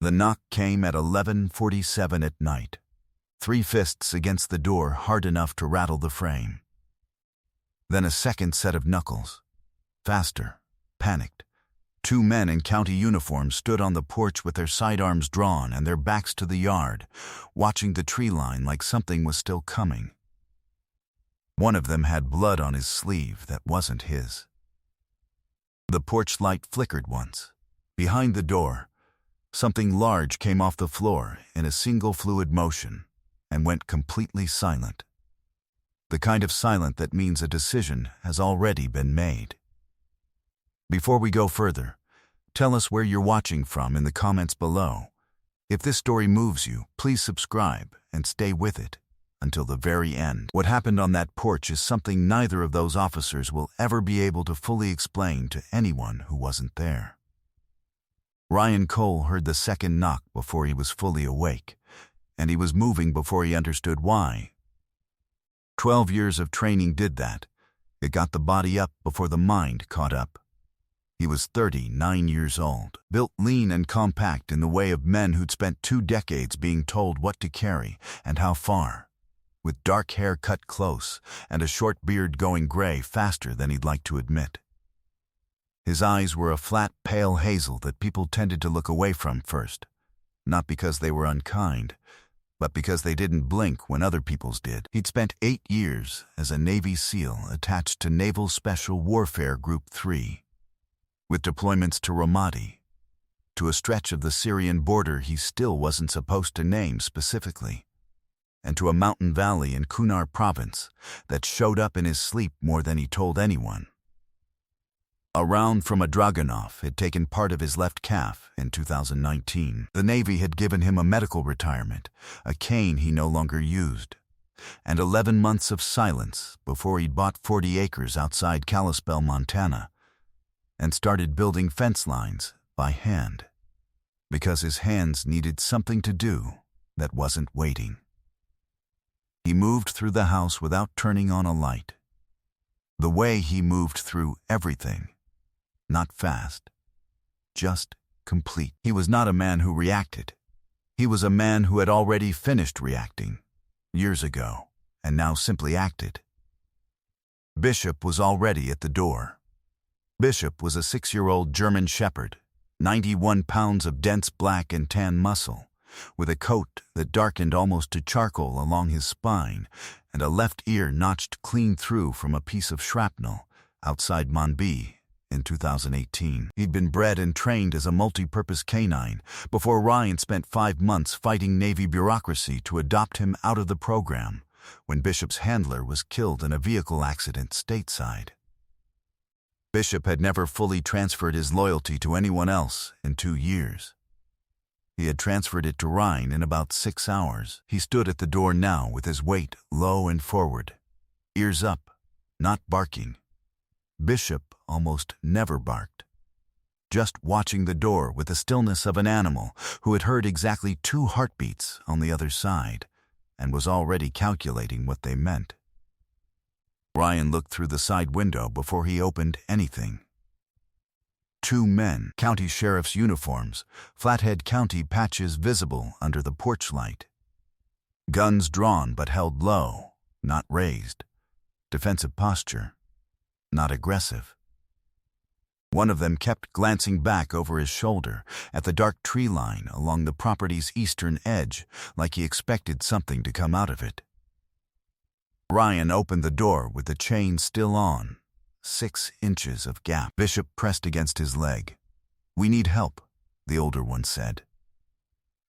The knock came at 11:47 at night. 3 fists against the door, hard enough to rattle the frame. Then a second set of knuckles. Faster, panicked. 2 men in county uniforms stood on the porch with their sidearms drawn and their backs to the yard, watching the tree line like something was still coming. One of them had blood on his sleeve that wasn't his. The porch light flickered once. Behind the door, something large came off the floor in a single fluid motion and went completely silent. The kind of silent that means a decision has already been made. Before we go further, tell us where you're watching from in the comments below. If this story moves you, please subscribe and stay with it until the very end. What happened on that porch is something neither of those officers will ever be able to fully explain to anyone who wasn't there. Ryan Cole heard the second knock before he was fully awake, and he was moving before he understood why. 12 years of training did that. It got the body up before the mind caught up. He was 39 years old, built lean and compact in the way of men who'd spent 2 decades being told what to carry and how far, with dark hair cut close and a short beard going gray faster than he'd like to admit. His eyes were a flat, pale hazel that people tended to look away from first, not because they were unkind, but because they didn't blink when other people's did. He'd spent 8 years as a Navy SEAL attached to Naval Special Warfare Group 3, with deployments to Ramadi, to a stretch of the Syrian border he still wasn't supposed to name specifically, and to a mountain valley in Kunar province that showed up in his sleep more than he told anyone. A round from a Dragunov had taken part of his left calf in 2019. The Navy had given him a medical retirement, a cane he no longer used, and 11 months of silence before he'd bought 40 acres outside Kalispell, Montana, and started building fence lines by hand, because his hands needed something to do that wasn't waiting. He moved through the house without turning on a light. The way he moved through everything. Not fast, just complete. He was not a man who reacted. He was a man who had already finished reacting, years ago, and now simply acted. Bishop was already at the door. Bishop was a 6-year-old German shepherd, 91 pounds of dense black and tan muscle, with a coat that darkened almost to charcoal along his spine and a left ear notched clean through from a piece of shrapnel outside Monby in 2018. He'd been bred and trained as a multi-purpose canine before Ryan spent 5 months fighting Navy bureaucracy to adopt him out of the program when Bishop's handler was killed in a vehicle accident stateside. Bishop had never fully transferred his loyalty to anyone else in 2 years. He had transferred it to Ryan in about 6 hours. He stood at the door now with his weight low and forward, ears up, not barking. Bishop almost never barked, just watching the door with the stillness of an animal who had heard exactly 2 heartbeats on the other side and was already calculating what they meant. Ryan looked through the side window before he opened anything. 2 men, county sheriff's uniforms, Flathead County patches visible under the porch light. Guns drawn but held low, not raised. Defensive posture, not aggressive. One of them kept glancing back over his shoulder at the dark tree line along the property's eastern edge, like he expected something to come out of it. Ryan opened the door with the chain still on, 6 inches of gap. Bishop pressed against his leg. "We need help," the older one said.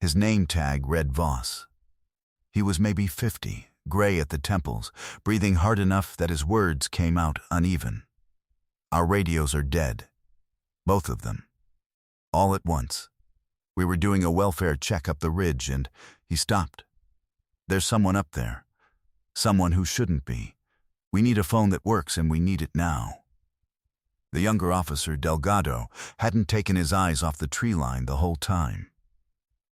His name tag read Voss. He was maybe 50, gray at the temples, breathing hard enough that his words came out uneven. "Our radios are dead. Both of them. All at once. We were doing a welfare check up the ridge and he stopped. There's someone up there. Someone who shouldn't be. We need a phone that works and we need it now." The younger officer, Delgado, hadn't taken his eyes off the tree line the whole time.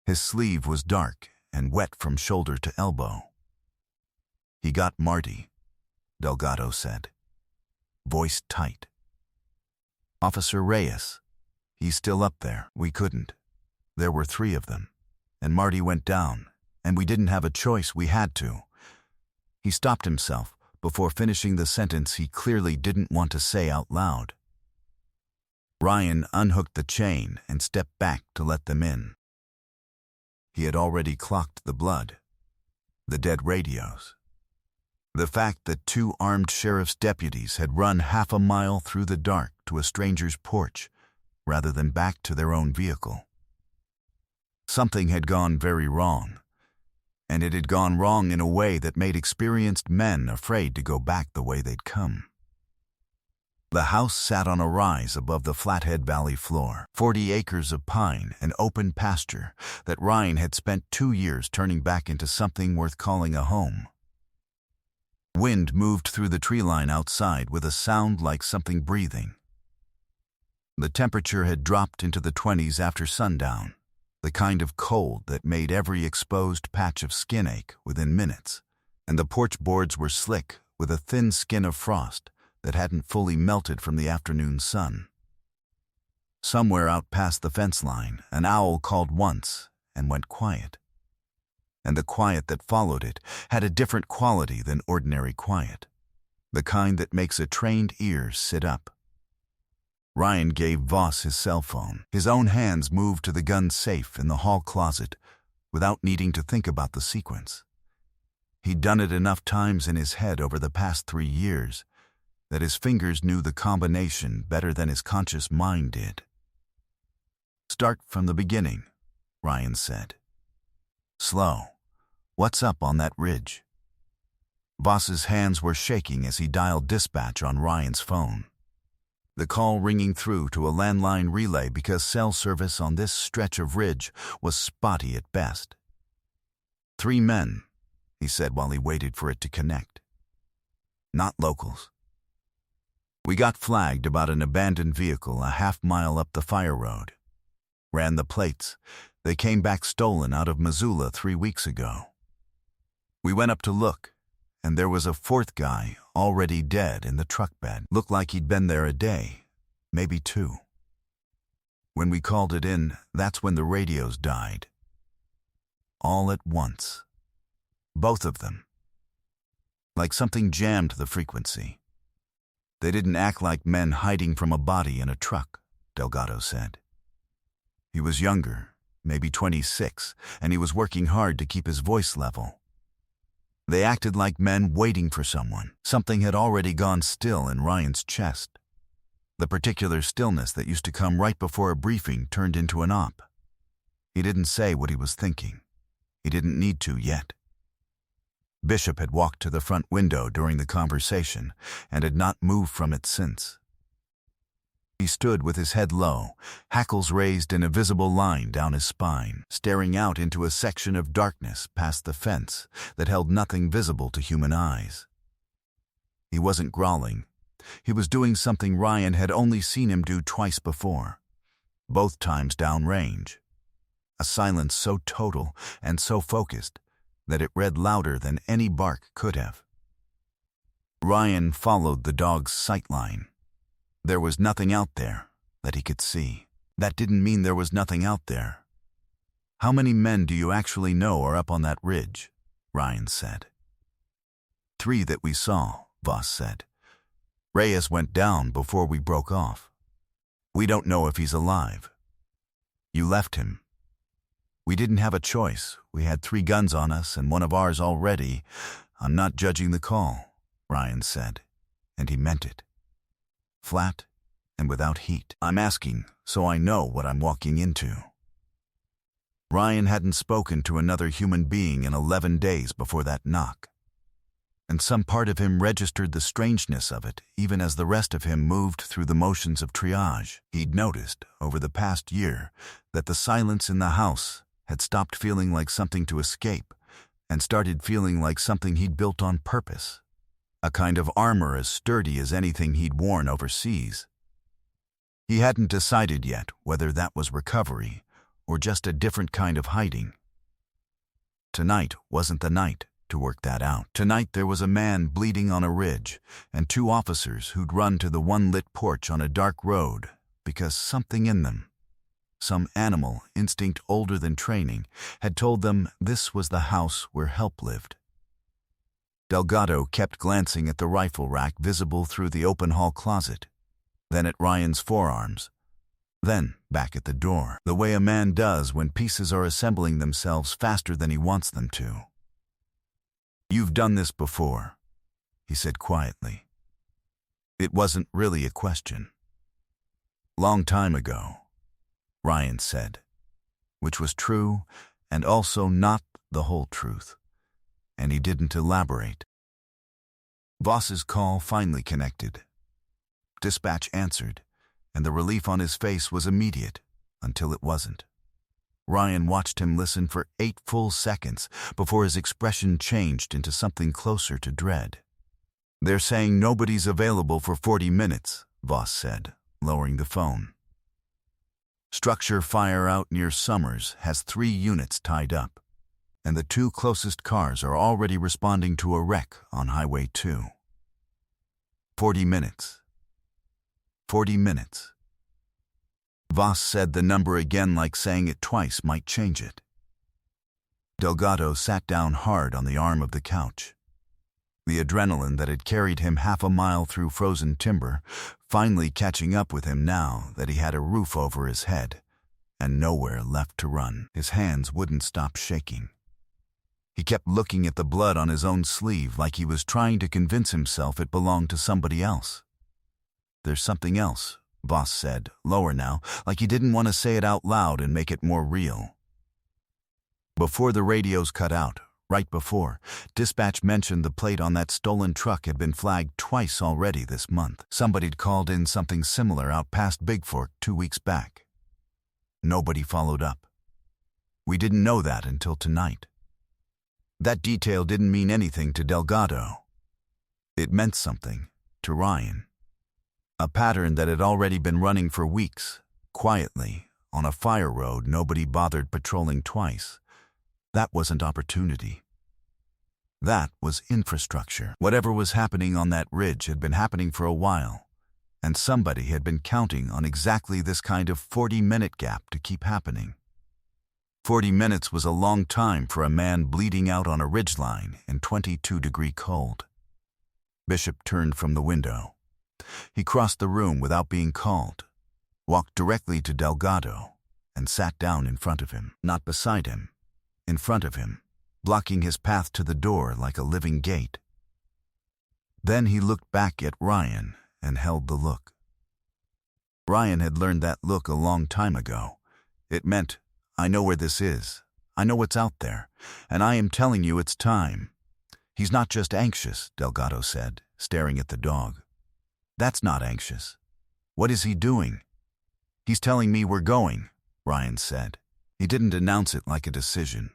His sleeve was dark and wet from shoulder to elbow. "He got Marty," Delgado said, voice tight. "Officer Reyes, he's still up there. We couldn't." There were 3 of them, and Marty went down, and we didn't have a choice, we had to. He stopped himself before finishing the sentence he clearly didn't want to say out loud. Ryan unhooked the chain and stepped back to let them in. He had already clocked the blood, the dead radios, the fact that 2 armed sheriff's deputies had run half a mile through the dark to a stranger's porch rather than back to their own vehicle. Something had gone very wrong, and it had gone wrong in a way that made experienced men afraid to go back the way they'd come. The house sat on a rise above the Flathead Valley floor, 40 acres of pine and open pasture that Ryan had spent 2 years turning back into something worth calling a home. Wind moved through the tree line outside with a sound like something breathing. The temperature had dropped into the 20s after sundown, the kind of cold that made every exposed patch of skin ache within minutes, and the porch boards were slick with a thin skin of frost that hadn't fully melted from the afternoon sun. Somewhere out past the fence line, an owl called once and went quiet. And the quiet that followed it had a different quality than ordinary quiet, the kind that makes a trained ear sit up. Ryan gave Voss his cell phone. His own hands moved to the gun safe in the hall closet without needing to think about the sequence. He'd done it enough times in his head over the past 3 years that his fingers knew the combination better than his conscious mind did. "Start from the beginning," Ryan said. "Slow. What's up on that ridge?" Voss's hands were shaking as he dialed dispatch on Ryan's phone, the call ringing through to a landline relay because cell service on this stretch of ridge was spotty at best. 3 men, he said while he waited for it to connect. "Not locals. We got flagged about an abandoned vehicle a half-mile up the fire road. Ran the plates. They came back stolen out of Missoula 3 weeks ago. We went up to look, and there was a 4th guy already dead in the truck bed. Looked like he'd been there a day, maybe 2. When we called it in, that's when the radios died. All at once. Both of them. Like something jammed the frequency. They didn't act like men hiding from a body in a truck," Delgado said. He was younger, maybe 26, and he was working hard to keep his voice level. They acted like men waiting for someone. Something had already gone still in Ryan's chest. The particular stillness that used to come right before a briefing turned into an op. He didn't say what he was thinking. He didn't need to yet. Bishop had walked to the front window during the conversation and had not moved from it since. He stood with his head low, hackles raised in a visible line down his spine, staring out into a section of darkness past the fence that held nothing visible to human eyes. He wasn't growling. He was doing something Ryan had only seen him do twice before, both times downrange. A silence so total and so focused that it read louder than any bark could have. Ryan followed the dog's sightline. There was nothing out there that he could see. That didn't mean there was nothing out there. "How many men do you actually know are up on that ridge?" Ryan said. 3 that we saw, Voss said. Reyes went down before we broke off. We don't know if he's alive. You left him. We didn't have a choice. We had 3 guns on us and one of ours already. I'm not judging the call, Ryan said, and he meant it. Flat and without heat. I'm asking so I know what I'm walking into. Ryan hadn't spoken to another human being in 11 days before that knock. And some part of him registered the strangeness of it, even as the rest of him moved through the motions of triage. He'd noticed, over the past year, that the silence in the house had stopped feeling like something to escape and started feeling like something he'd built on purpose, a kind of armor as sturdy as anything he'd worn overseas. He hadn't decided yet whether that was recovery or just a different kind of hiding. Tonight wasn't the night to work that out. Tonight there was a man bleeding on a ridge and 2 officers who'd run to the one lit porch on a dark road because something in them, Some animal instinct older than training had told them this was the house where help lived. Delgado kept glancing at the rifle rack visible through the open hall closet, then at Ryan's forearms, then back at the door, the way a man does when pieces are assembling themselves faster than he wants them to. "You've done this before," he said quietly. It wasn't really a question. "Long time ago," Ryan said, which was true and also not the whole truth, and he didn't elaborate. Voss's call finally connected. Dispatch answered, and the relief on his face was immediate until it wasn't. Ryan watched him listen for 8 full seconds before his expression changed into something closer to dread. "They're saying nobody's available for 40 minutes, Voss said, lowering the phone. "Structure fire out near Summers has 3 units tied up, and the 2 closest cars are already responding to a wreck on Highway 2. 40 minutes. 40 minutes. Voss said the number again, like saying it twice might change it. Delgado sat down hard on the arm of the couch. The adrenaline that had carried him half a mile through frozen timber finally catching up with him now that he had a roof over his head and nowhere left to run. His hands wouldn't stop shaking. He kept looking at the blood on his own sleeve like he was trying to convince himself it belonged to somebody else. "There's something else," Voss said, lower now, like he didn't want to say it out loud and make it more real. Before the radios cut out, right before, dispatch mentioned the plate on that stolen truck had been flagged twice already this month. Somebody'd called in something similar out past Big Fork 2 weeks back. Nobody followed up. We didn't know that until tonight. That detail didn't mean anything to Delgado. It meant something to Ryan. A pattern that had already been running for weeks, quietly, on a fire road nobody bothered patrolling twice. That wasn't opportunity. That was infrastructure. Whatever was happening on that ridge had been happening for a while, and somebody had been counting on exactly this kind of 40-minute gap to keep happening. 40 minutes was a long time for a man bleeding out on a ridgeline in 22-degree cold. Bishop turned from the window. He crossed the room without being called, walked directly to Delgado, and sat down in front of him. Not beside him, in front of him, blocking his path to the door like a living gate. Then he looked back at Ryan and held the look. Ryan had learned that look a long time ago. It meant, "I know where this is. I know what's out there, and I am telling you it's time." "He's not just anxious," Delgado said, staring at the dog. "That's not anxious. What is he doing?" "He's telling me we're going," Ryan said. He didn't announce it like a decision.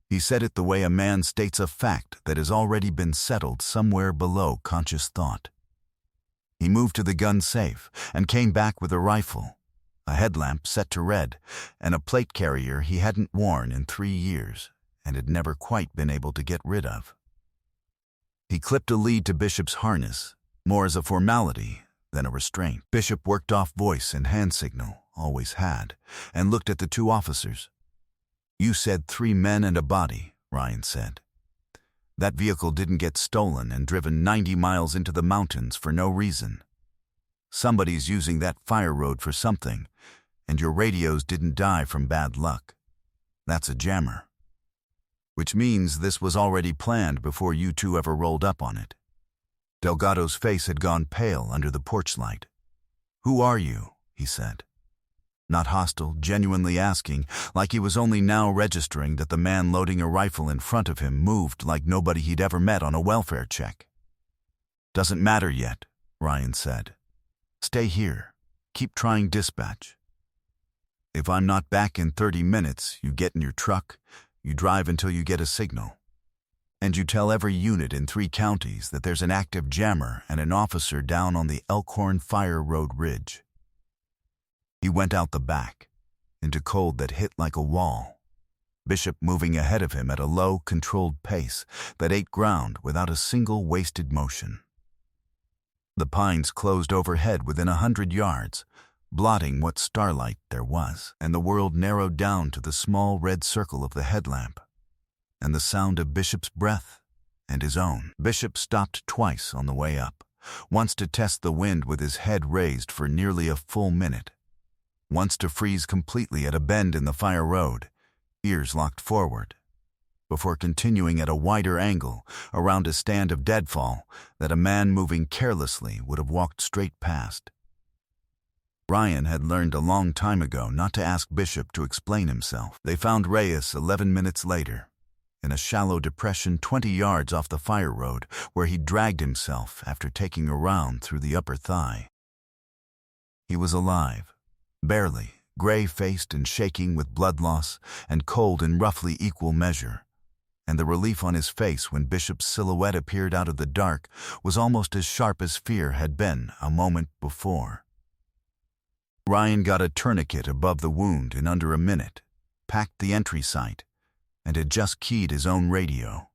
He said it the way a man states a fact that has already been settled somewhere below conscious thought. He moved to the gun safe and came back with a rifle, a headlamp set to red, and a plate carrier he hadn't worn in 3 years and had never quite been able to get rid of. He clipped a lead to Bishop's harness, more as a formality than a restraint. Bishop worked off voice and hand signal, always had, and looked at the 2 officers. "You said 3 men and a body," Ryan said. "That vehicle didn't get stolen and driven 90 miles into the mountains for no reason. Somebody's using that fire road for something, and your radios didn't die from bad luck. That's a jammer. Which means this was already planned before you 2 ever rolled up on it." Delgado's face had gone pale under the porch light. "Who are you?" he said. Not hostile, genuinely asking, like he was only now registering that the man loading a rifle in front of him moved like nobody he'd ever met on a welfare check. "Doesn't matter yet," Ryan said. "Stay here. Keep trying dispatch. If I'm not back in 30 minutes, you get in your truck, you drive until you get a signal. And you tell every unit in 3 counties that there's an active jammer and an officer down on the Elkhorn Fire Road Ridge." He went out the back, into cold that hit like a wall, Bishop moving ahead of him at a low, controlled pace that ate ground without a single wasted motion. The pines closed overhead within 100 yards, blotting what starlight there was, and the world narrowed down to the small red circle of the headlamp, and the sound of Bishop's breath and his own. Bishop stopped twice on the way up, once to test the wind with his head raised for nearly a full minute, once to freeze completely at a bend in the fire road, ears locked forward, before continuing at a wider angle around a stand of deadfall that a man moving carelessly would have walked straight past. Ryan had learned a long time ago not to ask Bishop to explain himself. They found Reyes 11 minutes later, in a shallow depression 20 yards off the fire road, where he dragged himself after taking a round through the upper thigh. He was alive, barely, gray-faced and shaking with blood loss and cold in roughly equal measure, and the relief on his face when Bishop's silhouette appeared out of the dark was almost as sharp as fear had been a moment before. Ryan got a tourniquet above the wound in under a minute, packed the entry site, and had just keyed his own radio,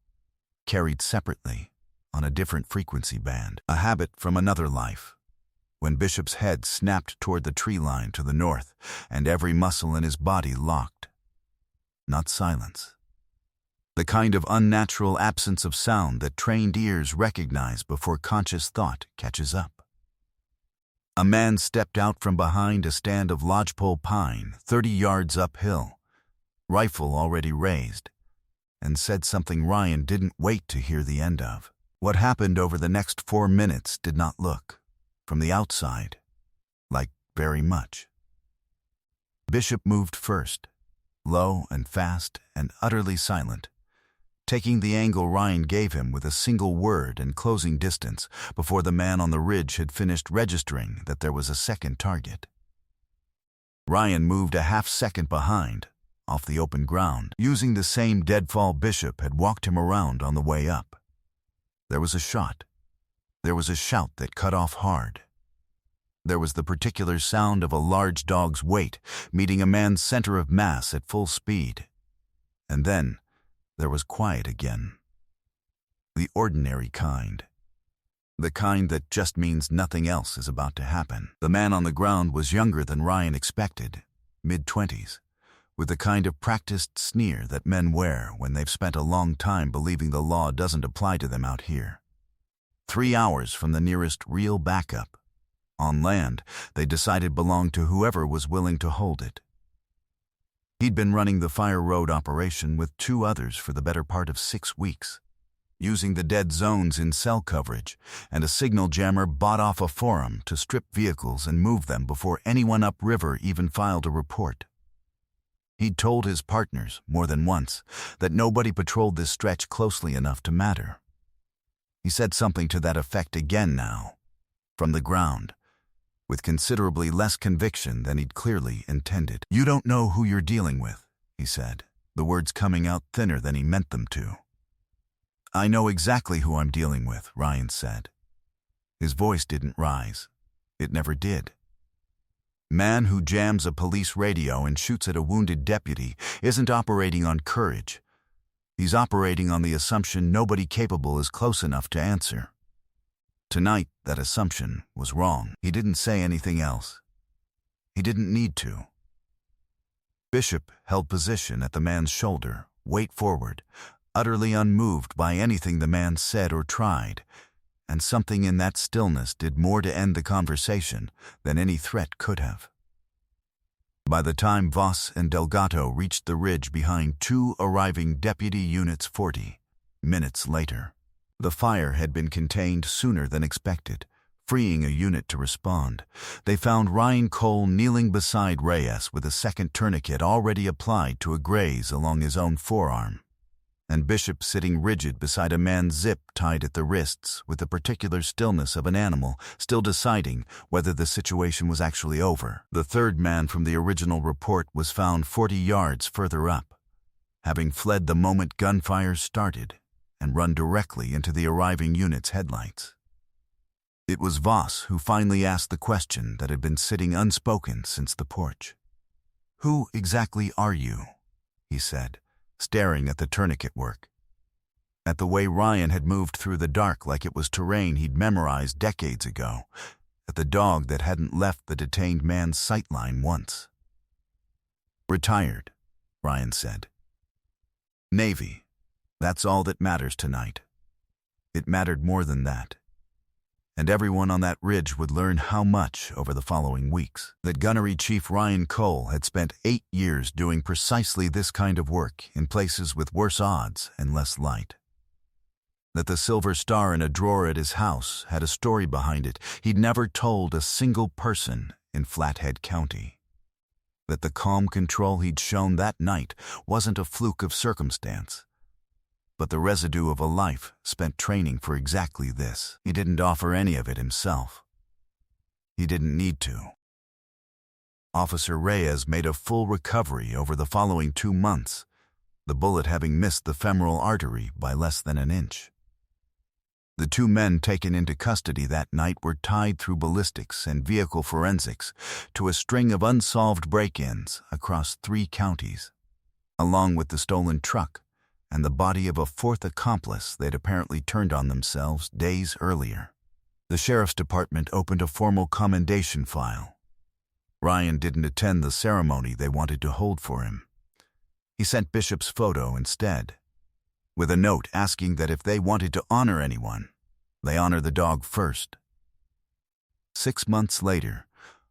carried separately on a different frequency band, a habit from another life, when Bishop's head snapped toward the tree line to the north and every muscle in his body locked. Not silence. The kind of unnatural absence of sound that trained ears recognize before conscious thought catches up. A man stepped out from behind a stand of lodgepole pine 30 yards uphill, rifle already raised, and said something Ryan didn't wait to hear the end of. What happened over the next 4 minutes did not look, from the outside, like very much. Bishop moved first, low and fast and utterly silent, taking the angle Ryan gave him with a single word and closing distance before the man on the ridge had finished registering that there was a second target. Ryan moved a half-second behind, off the open ground, using the same deadfall Bishop had walked him around on the way up. There was a shot. There was a shout that cut off hard. There was the particular sound of a large dog's weight meeting a man's center of mass at full speed. And then there was quiet again. The ordinary kind. The kind that just means nothing else is about to happen. The man on the ground was younger than Ryan expected, mid-20s, with the kind of practiced sneer that men wear when they've spent a long time believing the law doesn't apply to them out here. 3 hours from the nearest real backup, on land they decided belonged to whoever was willing to hold it. He'd been running the fire road operation with 2 others for the better part of 6 weeks, using the dead zones in cell coverage, and a signal jammer bought off a forum to strip vehicles and move them before anyone upriver even filed a report. He'd told his partners, more than once, that nobody patrolled this stretch closely enough to matter. He said something to that effect again now, from the ground, with considerably less conviction than he'd clearly intended. "You don't know who you're dealing with," he said, the words coming out thinner than he meant them to. "I know exactly who I'm dealing with," Ryan said. His voice didn't rise. It never did. Man who jams a police radio and shoots at a wounded deputy isn't operating on courage. He's operating on the assumption nobody capable is close enough to answer. Tonight, that assumption was wrong. He didn't say anything else. He didn't need to. Bishop held position at the man's shoulder, weight forward, utterly unmoved by anything the man said or tried, and something in that stillness did more to end the conversation than any threat could have. By the time Voss and Delgado reached the ridge behind 2 arriving deputy units 40 minutes later, the fire had been contained sooner than expected, freeing a unit to respond. They found Ryan Cole kneeling beside Reyes with a second tourniquet already applied to a graze along his own forearm, and Bishop sitting rigid beside a man's zip tied at the wrists with the particular stillness of an animal still deciding whether the situation was actually over. The third man from the original report was found 40 yards further up, having fled the moment gunfire started and run directly into the arriving unit's headlights. It was Voss who finally asked the question that had been sitting unspoken since the porch. "Who exactly are you?" he said, staring at the tourniquet work, at the way Ryan had moved through the dark like it was terrain he'd memorized decades ago, at the dog that hadn't left the detained man's sightline once. "Retired," Ryan said. "Navy. That's all that matters tonight." It mattered more than that. And everyone on that ridge would learn how much over the following weeks. That Gunnery Chief Ryan Cole had spent 8 years doing precisely this kind of work in places with worse odds and less light. That the silver star in a drawer at his house had a story behind it he'd never told a single person in Flathead County. That the calm control he'd shown that night wasn't a fluke of circumstance, but the residue of a life spent training for exactly this. He didn't offer any of it himself. He didn't need to. Officer Reyes made a full recovery over the following 2 months, the bullet having missed the femoral artery by less than an inch. The 2 men taken into custody that night were tied through ballistics and vehicle forensics to a string of unsolved break-ins across 3 counties, along with the stolen truck and the body of a 4th accomplice they'd apparently turned on themselves days earlier. The sheriff's department opened a formal commendation file. Ryan didn't attend the ceremony they wanted to hold for him. He sent Bishop's photo instead, with a note asking that if they wanted to honor anyone, they honor the dog first. 6 months later,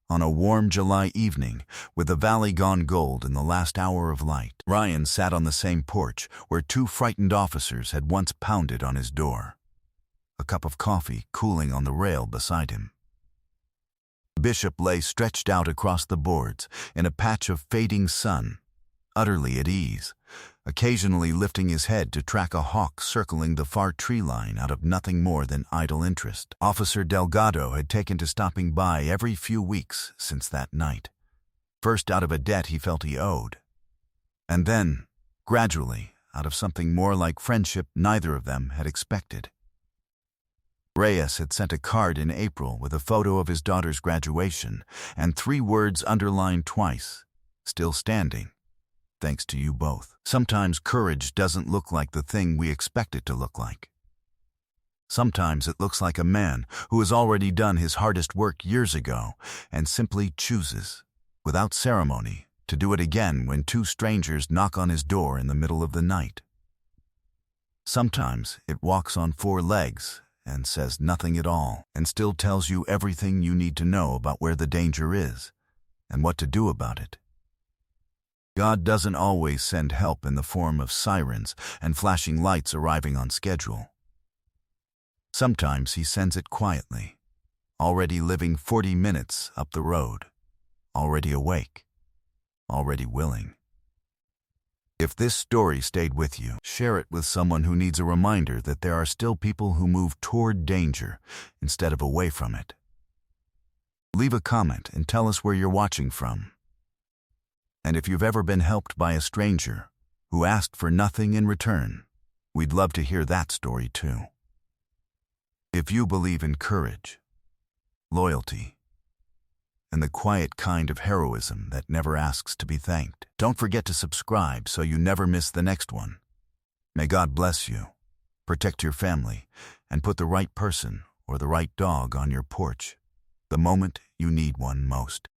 on a warm July evening, with the valley gone gold in the last hour of light, Ryan sat on the same porch where 2 frightened officers had once pounded on his door, a cup of coffee cooling on the rail beside him. Bishop lay stretched out across the boards in a patch of fading sun, utterly at ease, occasionally lifting his head to track a hawk circling the far tree line out of nothing more than idle interest. Officer Delgado had taken to stopping by every few weeks since that night, first out of a debt he felt he owed, and then, gradually, out of something more like friendship neither of them had expected. Reyes had sent a card in April with a photo of his daughter's graduation and 3 words underlined twice, still standing. "Thanks to you both." Sometimes courage doesn't look like the thing we expect it to look like. Sometimes it looks like a man who has already done his hardest work years ago and simply chooses, without ceremony, to do it again when 2 strangers knock on his door in the middle of the night. Sometimes it walks on 4 legs and says nothing at all and still tells you everything you need to know about where the danger is and what to do about it. God doesn't always send help in the form of sirens and flashing lights arriving on schedule. Sometimes he sends it quietly, already living 40 minutes up the road, already awake, already willing. If this story stayed with you, share it with someone who needs a reminder that there are still people who move toward danger instead of away from it. Leave a comment and tell us where you're watching from. And if you've ever been helped by a stranger who asked for nothing in return, we'd love to hear that story too. If you believe in courage, loyalty, and the quiet kind of heroism that never asks to be thanked, don't forget to subscribe so you never miss the next one. May God bless you, protect your family, and put the right person or the right dog on your porch the moment you need one most.